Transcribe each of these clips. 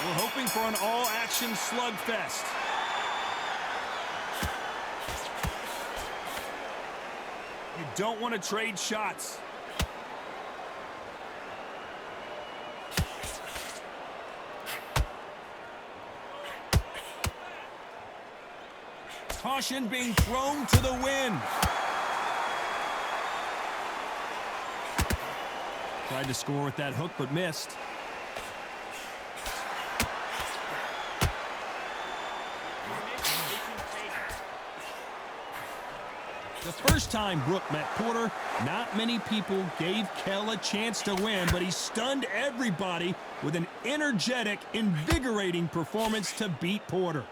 We're hoping for an all-action slugfest. You don't want to trade shots. Caution being thrown to the wind. Tried to score with that hook, but missed. The first time Brook met Porter, not many people gave Kell a chance to win, but he stunned everybody with an energetic, invigorating performance to beat Porter.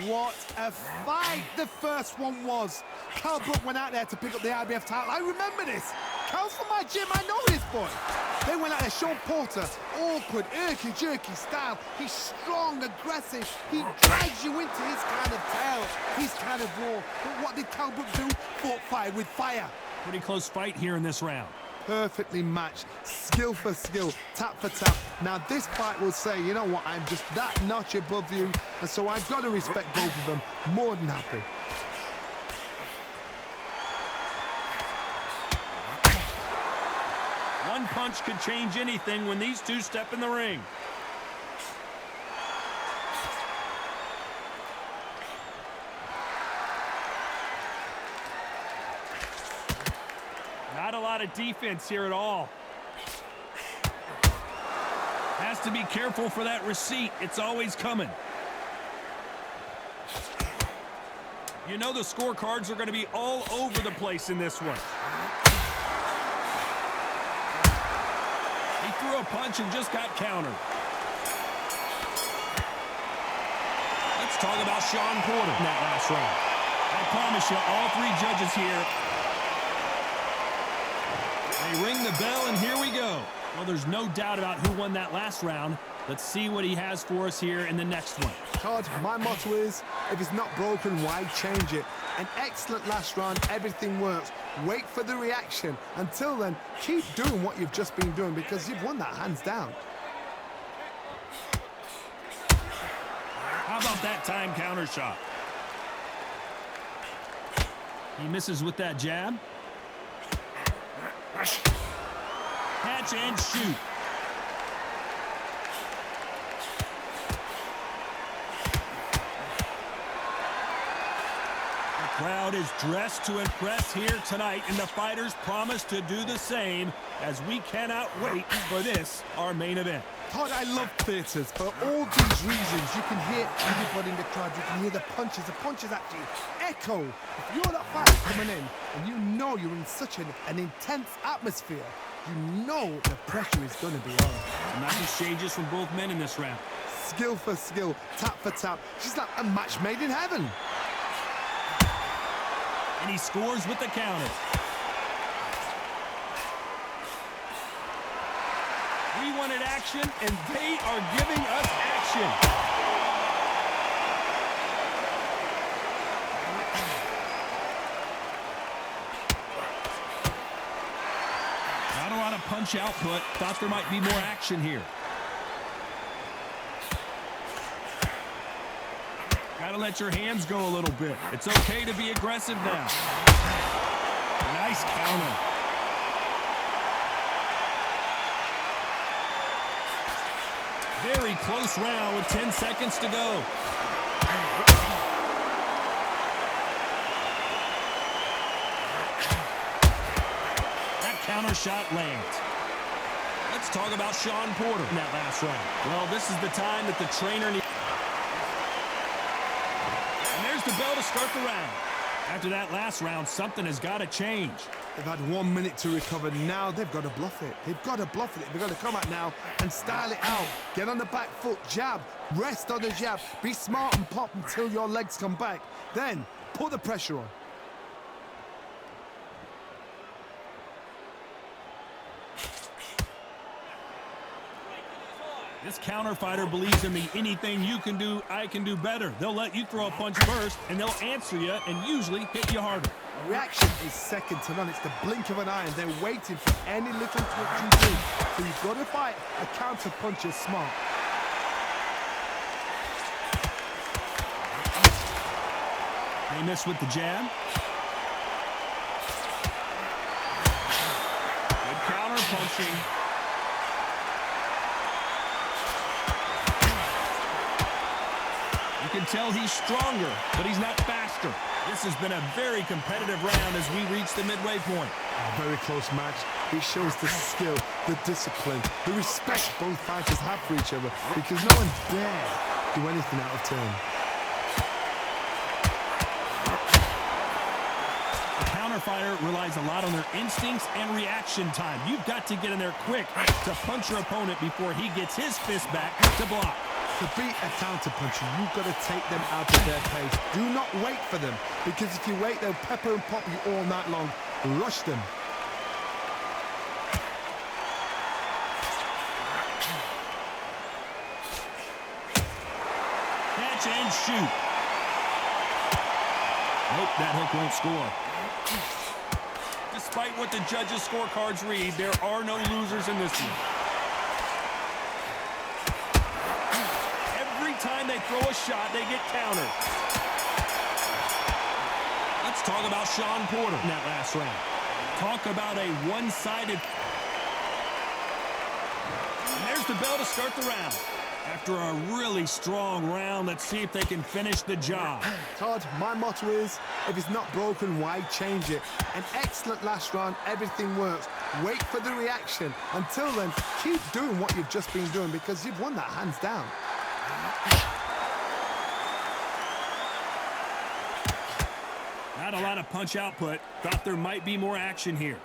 What a fight the first one was. Kell Brook went out there to pick up the IBF title. I remember this. Kell's from my gym, I know this boy. They went out there, Shawn Porter, awkward, jerky style. He's strong, aggressive. He drags you into his kind of tail, his kind of raw. But what did Kell Brook do? Fought fire with fire. Pretty close fight here in this round. Perfectly matched, skill for skill, tap for tap. Now this fight will say, you know what, I'm just that notch above you, and so I've got to respect both of them. More than happy. One punch could change anything when these two step in the ring. Not a lot of defense here at all. Has to be careful for that receipt. It's always coming. You know the scorecards are going to be all over the place in this one. He threw a punch and just got countered. Let's talk about Shawn Porter in that last round. I promise you, all three judges here, they ring the bell, and here we go. Well, there's no doubt about who won that last round. Let's see what he has for us here in the next one. Todd, my motto is, if it's not broken, why change it? An excellent last round, everything works. Wait for the reaction. Until then, keep doing what you've just been doing because you've won that hands down. How about that time counter shot? He misses with that jab. Catch and shoot. The crowd is dressed to impress here tonight, and the fighters promise to do the same as we cannot wait for this, our main event. Todd, I love theatres. For all these reasons, you can hear everybody in the crowd. You can hear the punches. The punches actually echo. If you're that fighter coming in and you know you're in such an intense atmosphere, you know the pressure is going to be on. Nice exchanges from both men in this round. Skill for skill, tap for tap. She's like a match made in heaven. And he scores with the counter. We wanted action, and they are giving us action. Not a lot of punch output. Thought there might be more action here. Gotta let your hands go a little bit. It's okay to be aggressive now. Nice counter. Very close round with 10 seconds to go. That counter shot lands. Let's talk about Shawn Porter in that last round. Well, this is the time that the trainer needs. And there's the bell to start the round. After that last round, something has got to change. They've had 1 minute to recover. Now they've got to bluff it. They've got to bluff it. They've got to come out now and style it out. Get on the back foot, jab, rest on the jab. Be smart and pop until your legs come back. Then put the pressure on. This counter fighter believes in the anything you can do, I can do better. They'll let you throw a punch first, and they'll answer you and usually hit you harder. Reaction is second to none. It's the blink of an eye, and they're waiting for any little twitch you do. So you've got to fight a counter puncher smart. They miss with the jab. Good counter punching. You can tell he's stronger, but he's not faster. This has been a very competitive round as we reach the midway point. A very close match. It shows the skill, the discipline, the respect both fighters have for each other, because no one dare do anything out of turn. A counter fighter relies a lot on their instincts and reaction time. You've got to get in there quick to punch your opponent before he gets his fist back to block. To beat a counter puncher, you've got to take them out of their pace. Do not wait for them, because if you wait, they'll pepper and pop you all night long. Rush them. Catch and shoot. Nope, that hook won't score. Despite what the judges' scorecards read, there are no losers in this one. Time they throw a shot, they get countered. Let's talk about Shawn Porter in that last round. Talk about a one-sided. And there's the bell to start the round. After a really strong round, let's see if they can finish the job. Todd, my motto is, if it's not broken, why change it? An excellent last round, everything works. Wait for the reaction. Until then, keep doing what you've just been doing, because you've won that hands down. Not a lot of punch output. Thought there might be more action here.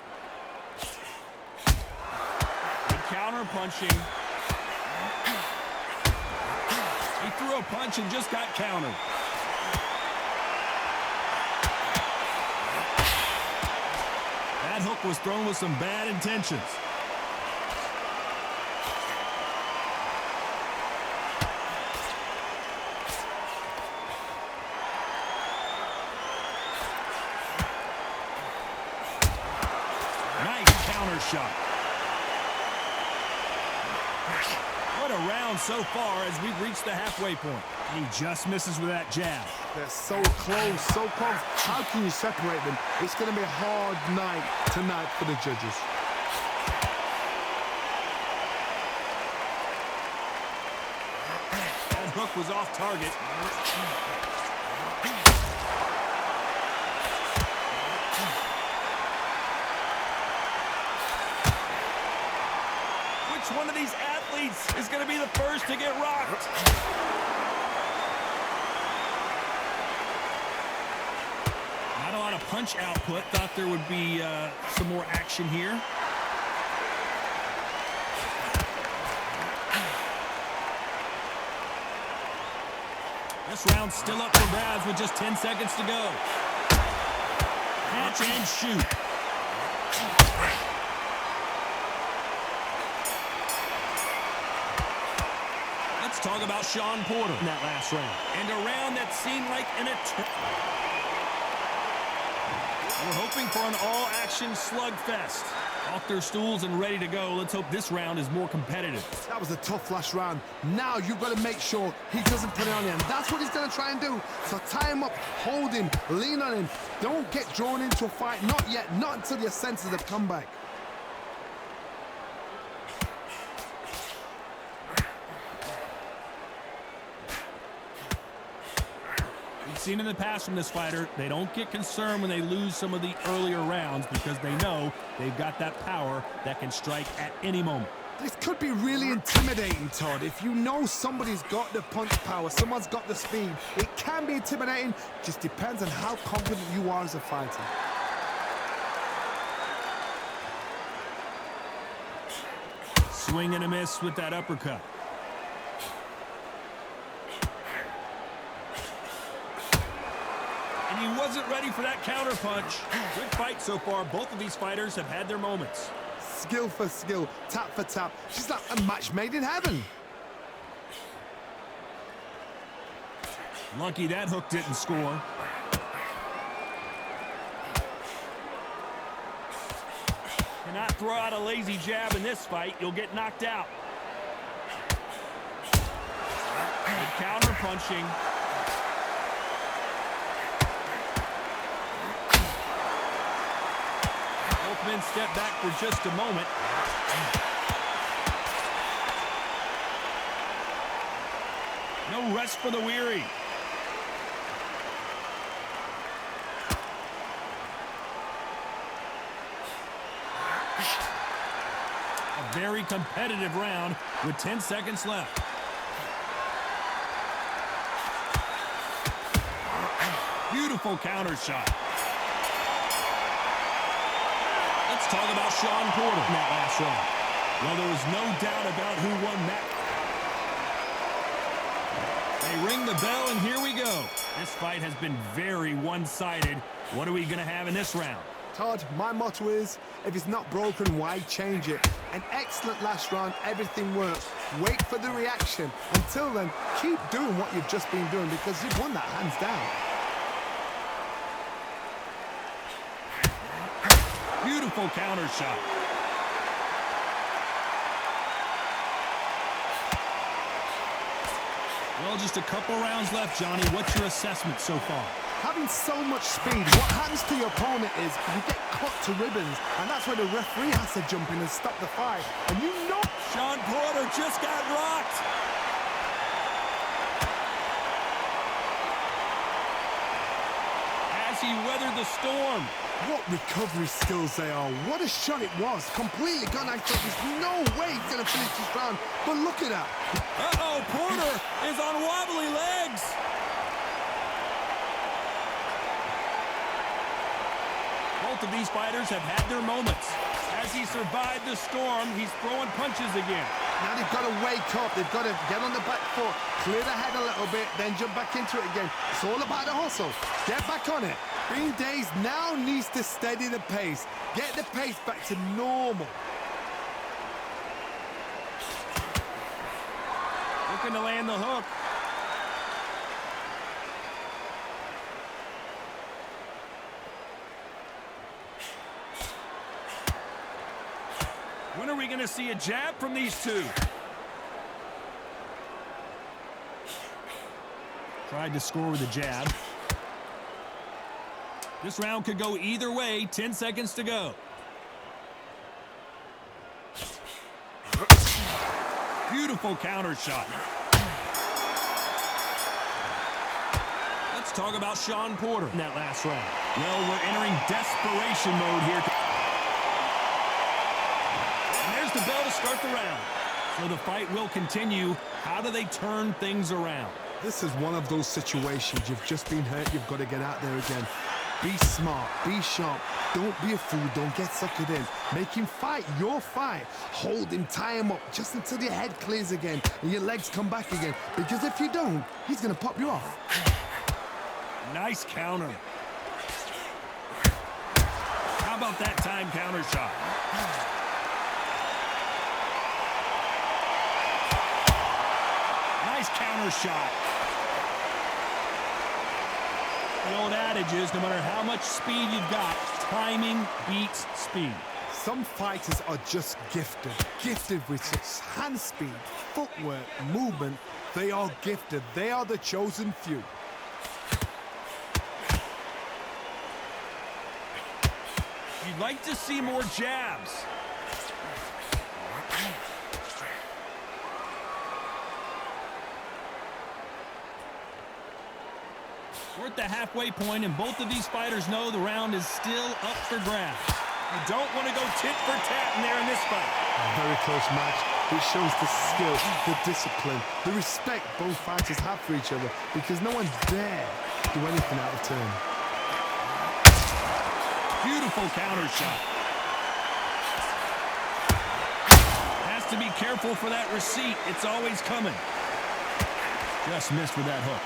Good counter punching. He threw a punch and just got countered. That hook was thrown with some bad intentions. Shot. What a round so far as we've reached the halfway point. And he just misses with that jab. They're so close, so close. How can you separate them? It's going to be a hard night tonight for the judges. That hook was off target. One of these athletes is going to be the first to get rocked. Not a lot of punch output. Thought there would be some more action here. This round's still up for grabs with just 10 seconds to go. Catch and shoot. Talk about Shawn Porter in that last round. And a round that seemed like an eternity. We're hoping for an all-action slugfest. Off their stools and ready to go. Let's hope this round is more competitive. That was a tough last round. Now you've got to make sure he doesn't put it on you. And that's what he's going to try and do. So tie him up, hold him, lean on him. Don't get drawn into a fight. Not yet. Not until your senses have come back. Seen in the past from this fighter, they don't get concerned when they lose some of the earlier rounds because they know they've got that power that can strike at any moment. This could be really intimidating, Todd. If you know somebody's got the punch power, someone's got the speed, it can be intimidating. Just depends on how confident you are as a fighter. Swing and a miss with that uppercut. And he wasn't ready for that counter punch. Good fight so far. Both of these fighters have had their moments. Skill for skill, tap for tap. She's like a match made in heaven. Lucky that hook didn't score. Cannot throw out a lazy jab in this fight. You'll get knocked out. Good counter punching. men step back for just a moment. No rest for the weary. A very competitive round with 10 seconds left. Beautiful counter shot. Let's talk about Shawn Porter in that last round. Well, there was no doubt about who won that. They ring the bell, and here we go. This fight has been very one-sided. What are we going to have in this round? Todd, my motto is, if it's not broken, why change it? An excellent last round, everything worked. Wait for the reaction. Until then, keep doing what you've just been doing because you've won that hands down. Beautiful counter shot. Well, just a couple rounds left, Johnny. What's your assessment so far? Having so much speed, what happens to your opponent is you get cut to ribbons, and that's where the referee has to jump in and stop the fight. And you know Shawn Porter just got rocked. As he weathered the storm. what recovery skills they are. What a shot it was. Completely gone. I thought there's no way he's going to finish this round. But look at that. Uh-oh, Porter is on wobbly legs. Both of these fighters have had their moments. As he survived the storm, he's throwing punches again. Now they've got to wake up. They've got to get on the back foot, clear the head a little bit, then jump back into it again. It's all about the hustle. Get back on it. Green Days now needs to steady the pace. Get the pace back to normal. Looking to land the hook. When are we going to see a jab from these two? Tried to score with a jab. This round could go either way. 10 seconds to go. Beautiful counter shot. Let's talk about Shawn Porter in that last round. Well, we're entering desperation mode here. The bell to start the round. So the fight will continue. How do they turn things around? This is one of those situations. You've just been hurt. You've got to get out there again. Be smart. Be sharp. Don't be a fool. Don't get suckered in. Make him fight your fight. Hold him. Tie him up just until your head clears again and your legs come back again. Because if you don't, he's going to pop you off. Nice counter. How about that time counter shot? Counter shot. The old adage is no matter how much speed you've got, timing beats speed. Some fighters are just gifted. Gifted with such hand speed, footwork, movement. They are gifted. They are the chosen few. You'd like to see more jabs. We're at the halfway point, and both of these fighters know the round is still up for grabs. You don't want to go tit for tat in there in this fight. Very close match. It shows the skill, the discipline, the respect both fighters have for each other because no one dare do anything out of turn. Beautiful counter shot. Has to be careful for that receipt. It's always coming. Just missed with that hook.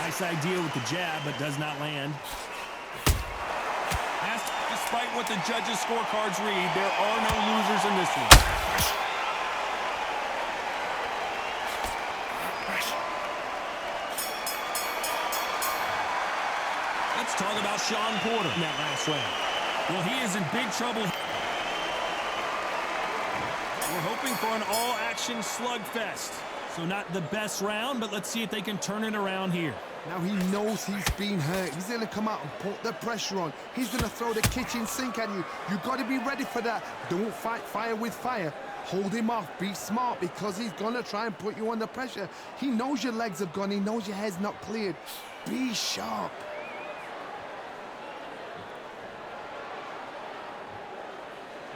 Nice idea with the jab, but does not land. Despite what the judges' scorecards read, there are no losers in this one. Let's talk about Shawn Porter in that last round. Well, he is in big trouble. We're hoping for an all-action slugfest. So not the best round, but let's see if they can turn it around here. Now he knows he's been hurt. He's going to come out and put the pressure on. He's going to throw the kitchen sink at you. You've got to be ready for that. Don't fight fire with fire. Hold him off. Be smart because he's going to try and put you under pressure. He knows your legs have gone. He knows your head's not cleared. Be sharp.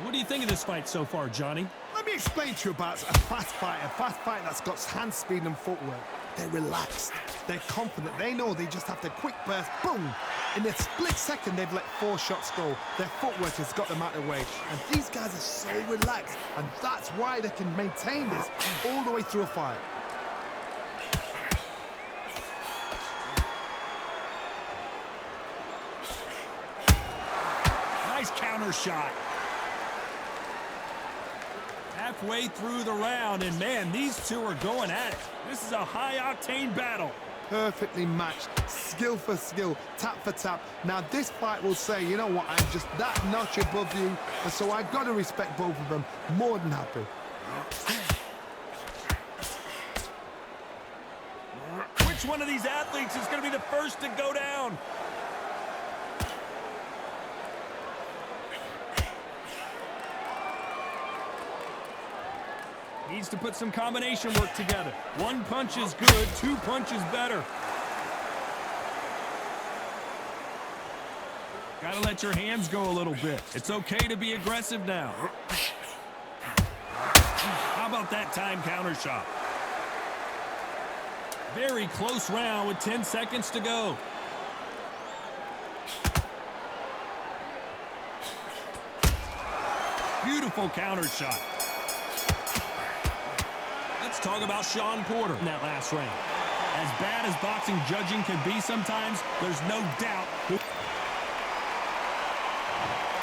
What do you think of this fight so far, Johnny? Let me explain to you about a fast fighter that's got hand speed and footwork. They're relaxed. They're confident. They know they just have to quick burst, boom. In a split second, they've let 4 shots go. Their footwork has got them out of the way. And these guys are so relaxed. And that's why they can maintain this all the way through a fight. Nice counter shot. Halfway through the round, and man, these two are going at it. This is a high-octane battle. Perfectly matched, skill for skill, tap for tap. Now this fight will say, you know what, I'm just that notch above you, and so I've got to respect both of them. More than happy. Which one of these athletes is going to be the first to go down? Needs to put some combination work together. 1 punch is good, 2 punches better. Gotta let your hands go a little bit. It's okay to be aggressive now. How about that time counter shot? Very close round with 10 seconds to go. Beautiful counter shot. Let's talk about Shawn Porter in that last round. As bad as boxing judging can be sometimes, there's no doubt.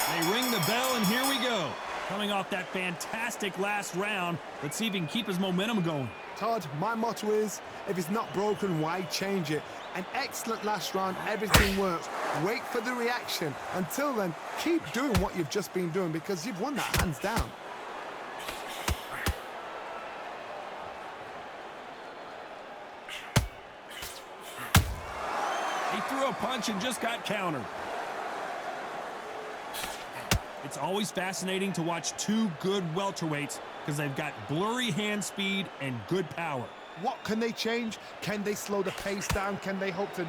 They ring the bell, and here we go. Coming off that fantastic last round, let's see if he can keep his momentum going. Todd, my motto is, if it's not broken, why change it? An excellent last round, everything works. Wait for the reaction. Until then, keep doing what you've just been doing because you've won that hands down. He threw a punch and just got countered. It's always fascinating to watch 2 good welterweights because they've got blurry hand speed and good power. What can they change? Can they slow the pace down? Can they hope to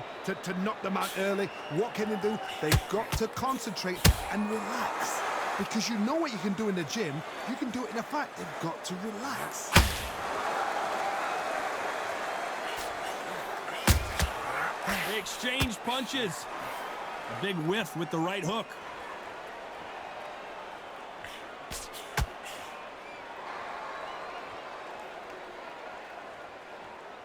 knock them out early? What can they do? They've got to concentrate and relax. Because you know what you can do in the gym, you can do it in a fight. They've got to relax. They exchange punches. A big whiff with the right hook.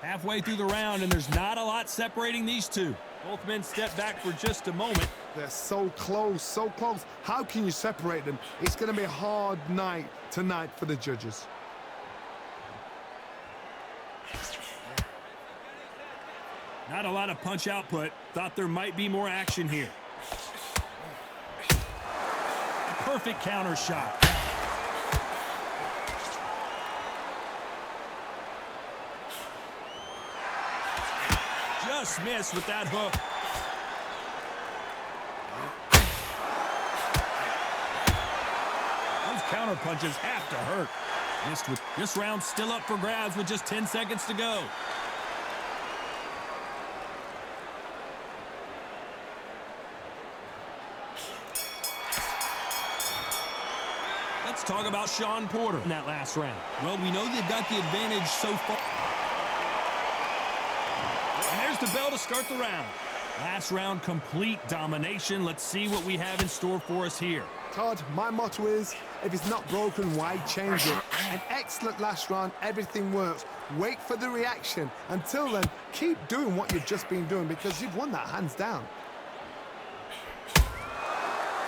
Halfway through the round, and there's not a lot separating these two. Both men step back for just a moment. They're so close, so close. How can you separate them? It's going to be a hard night tonight for the judges. Not a lot of punch output. Thought there might be more action here. A perfect counter shot. Just missed with that hook. Those counter punches have to hurt. Missed with this round still up for grabs with just 10 seconds to go. Let's talk about Shawn Porter in that last round. Well, we know they've got the advantage so far. And there's the bell to start the round. Last round, complete domination. Let's see what we have in store for us here. Todd, my motto is, if it's not broken, why change it? An excellent last round, everything works. Wait for the reaction. Until then, keep doing what you've just been doing because you've won that hands down.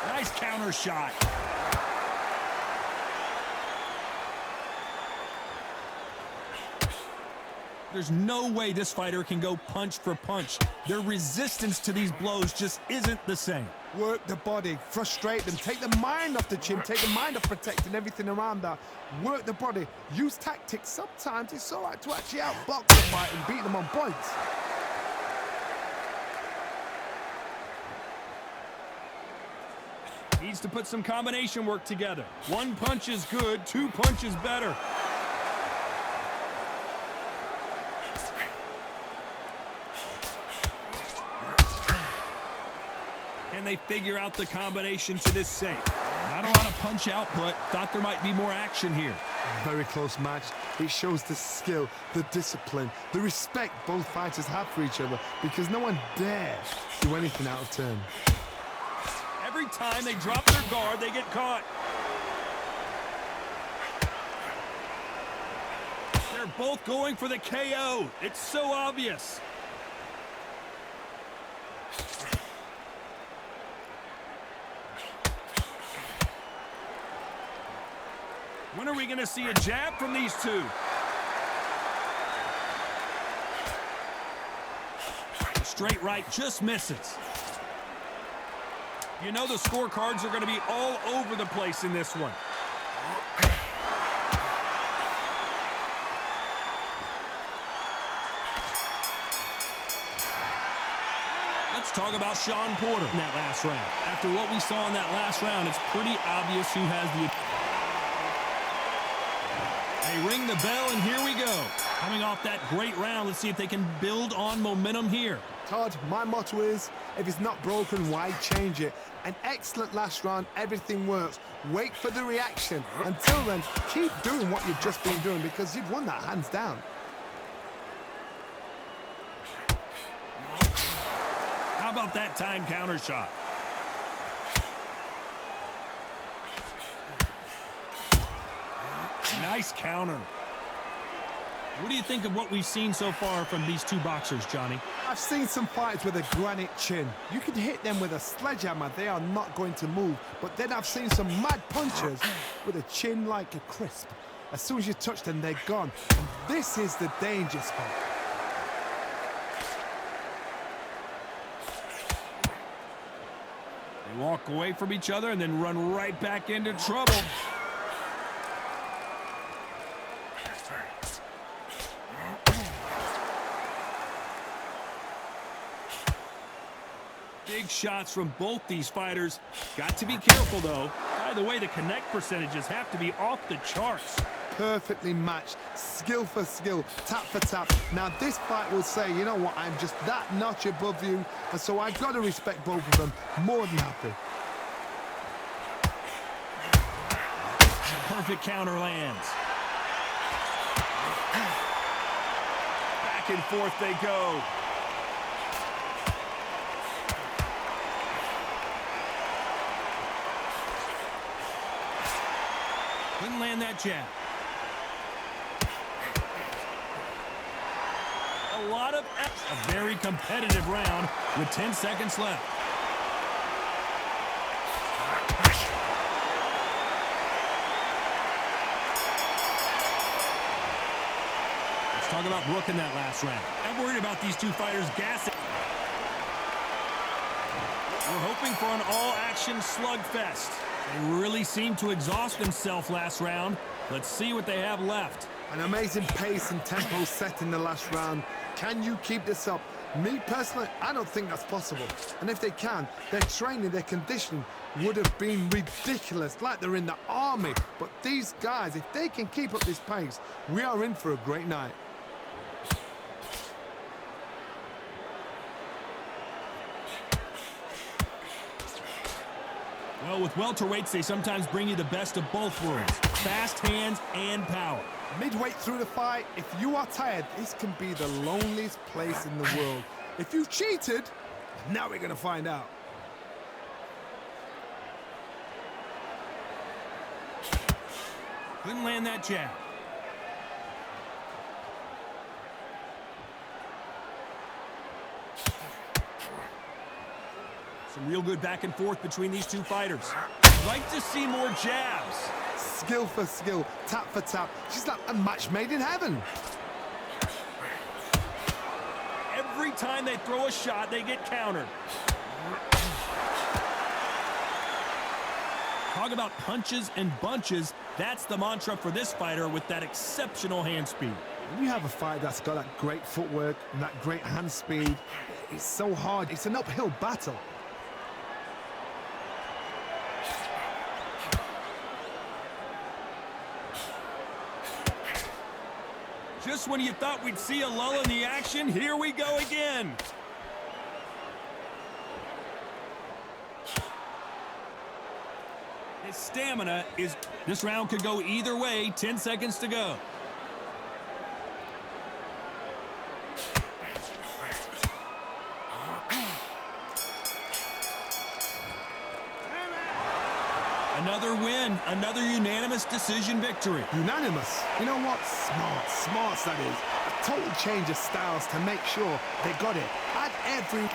Nice counter shot. There's no way this fighter can go punch for punch. Their resistance to these blows just isn't the same. Work the body, frustrate them, take the mind off the chin, take the mind off protecting everything around that. Work the body, use tactics. Sometimes it's all right to actually outbox the fight and beat them on points. Needs to put some combination work together. One punch is good, two punches better. Can they figure out the combination to this safe? Not a lot of punch output. Thought there might be more action here. Very close match. It shows the skill, the discipline, the respect both fighters have for each other, because no one dares do anything out of turn. Every time they drop their guard, they get caught. They're both going for the KO. It's so obvious. When are we going to see a jab from these two? Straight right just misses. You know the scorecards are going to be all over the place in this one. Let's talk about Shawn Porter in that last round. After what we saw in that last round, it's pretty obvious who has the... They ring the bell, and here we go. Coming off that great round, let's see if they can build on momentum here. Todd, my motto is, if it's not broken, why change it? An excellent last round, everything works. Wait for the reaction. Until then, keep doing what you've just been doing, because you've won that hands down. How about that time counter shot? Nice counter. What do you think of what we've seen so far from these two boxers, Johnny? I've seen some fighters with a granite chin. You can hit them with a sledgehammer, they are not going to move. But then I've seen some mad punchers with a chin like a crisp. As soon as you touch them, they're gone. And this is the danger spot. They walk away from each other and then run right back into trouble. Big shots from both these fighters. Got to be careful, though. By the way, the connect percentages have to be off the charts. Perfectly matched, skill for skill, tap for tap. Now this fight will say, you know what, I'm just that notch above you, and so I've got to respect both of them. More than happy. Perfect counter lands. Back and forth they go. Couldn't land that jab. A lot of a very competitive round with 10 seconds left. Let's talk about Brook in that last round. I'm worried about these two fighters gassing. We're hoping for an all-action slugfest. They really seemed to exhaust themselves last round. Let's see what they have left. An amazing pace and tempo set in the last round. Can you keep this up? Me personally, I don't think that's possible. And if they can, their training, their conditioning would have been ridiculous, like they're in the army. But these guys, if they can keep up this pace, we are in for a great night. Well, with welterweights, they sometimes bring you the best of both worlds. Fast hands and power. Midway through the fight, if you are tired, this can be the loneliest place in the world. If you cheated, now we're going to find out. Couldn't land that jab. Some real good back and forth between these two fighters. I'd like to see more jabs. Skill for skill, tap for tap. She's like a match made in heaven. every time they throw a shot, they get countered. Talk about punches and bunches. That's the mantra for this fighter with that exceptional hand speed. When you have a fight that's got that great footwork and that great hand speed, it's so hard. It's an uphill battle. Just when you thought we'd see a lull in the action, here we go again. His stamina is... This round could go either way. 10 seconds to go. Another win, another unanimous decision victory. Unanimous. You know what? Smart that is. A total change of styles to make sure they got it at every...